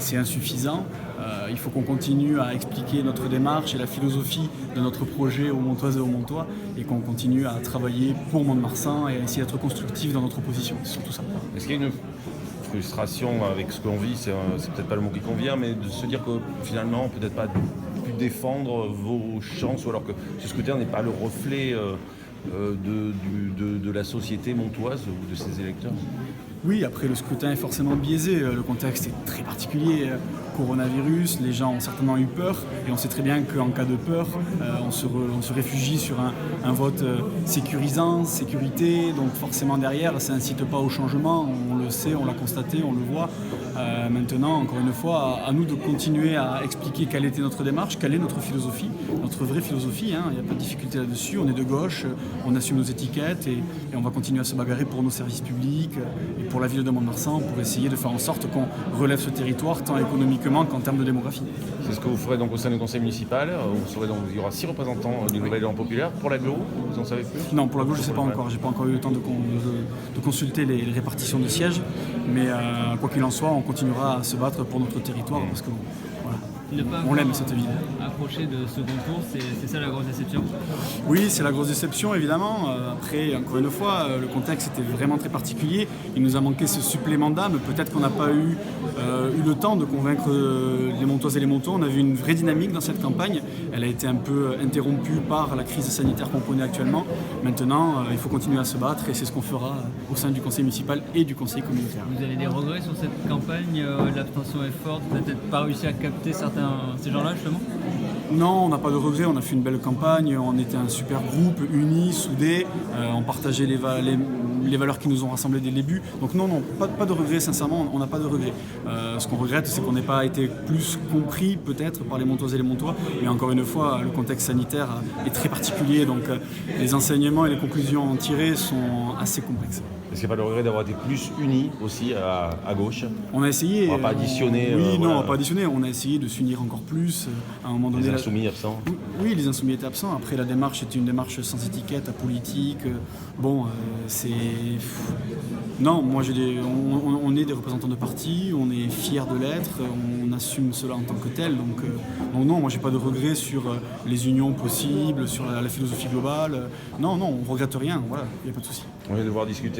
c'est insuffisant. Il faut qu'on continue à expliquer notre démarche et la philosophie de notre projet aux Montoises et aux Montois et qu'on continue à travailler pour Mont-de-Marsan et à essayer d'être constructif dans notre position. C'est surtout ça. Est-ce qu'il y a une frustration avec ce qu'on vit, c'est peut-être pas le mot qui convient, mais de se dire que finalement, peut-être pas pu défendre vos chances, ou alors que ce scrutin n'est pas le reflet de la société montoise ou de ses électeurs? Oui, après le scrutin est forcément biaisé, le contexte est très particulier, coronavirus, les gens ont certainement eu peur et on sait très bien qu'en cas de peur, on se réfugie sur un vote sécurisant, sécurité, donc forcément derrière ça n'incite pas au changement, on le sait, on l'a constaté, on le voit. Maintenant, encore une fois, à nous de continuer à expliquer quelle était notre démarche, quelle est notre philosophie, notre vraie philosophie, il n'y a pas de difficulté là-dessus, on est de gauche, on assume nos étiquettes et on va continuer à se bagarrer pour nos services publics et pour la ville de Mont-de-Marsan pour essayer de faire en sorte qu'on relève ce territoire tant économiquement qu'en termes de démographie. C'est ce que vous ferez donc au sein du conseil municipal. Il y aura 6 représentants du Nouvel Élan Populaire. Pour l'agglo, vous en savez plus? Non, pour l'agglo, je ne sais pas encore. Je n'ai pas encore eu le temps de consulter les répartitions de sièges. Mais quoi qu'il en soit, on continuera à se battre pour notre territoire parce que on l'aime cette ville. Approcher de second tour, c'est ça la grosse déception? Oui, c'est la grosse déception évidemment. Après, encore une fois, le contexte était vraiment très particulier. Il nous a manqué ce supplément d'âme. Peut-être qu'on n'a pas eu le temps de convaincre les Montoises et les Montois. On a vu une vraie dynamique dans cette campagne. Elle a été un peu interrompue par la crise sanitaire qu'on connaît actuellement. Maintenant, il faut continuer à se battre et c'est ce qu'on fera au sein du conseil municipal et du conseil communautaire. Vous avez des regrets sur cette campagne? L'abstention est forte, vous n'avez peut-être pas réussi à capter ces gens-là justement? Non, on n'a pas de regrets, on a fait une belle campagne, on était un super groupe, unis, soudés, on partageait les valeurs qui nous ont rassemblés dès le début. Donc non, pas de regrets, sincèrement, on n'a pas de regrets. Ce qu'on regrette, c'est qu'on n'ait pas été plus compris peut-être par les Montoises et les Montois, mais encore une fois, le contexte sanitaire est très particulier, donc les enseignements et les conclusions en tirées sont assez complexes. Est-ce qu'il n'y a pas le regret d'avoir été plus unis aussi à gauche? On a essayé. On ne va pas additionner. Oui, non, on ne va pas additionner. On a essayé de s'unir encore plus. À un moment donné. Les insoumis absents. Oui, les insoumis étaient absents. Après, la démarche était une démarche sans étiquette, apolitique. Bon, c'est. Non, moi, on est des représentants de parti, on est fiers de l'être, on assume cela en tant que tel. Donc non, moi, j'ai pas de regrets sur les unions possibles, sur la philosophie globale. Non, on regrette rien. Voilà, il n'y a pas de souci. On vient devoir discuter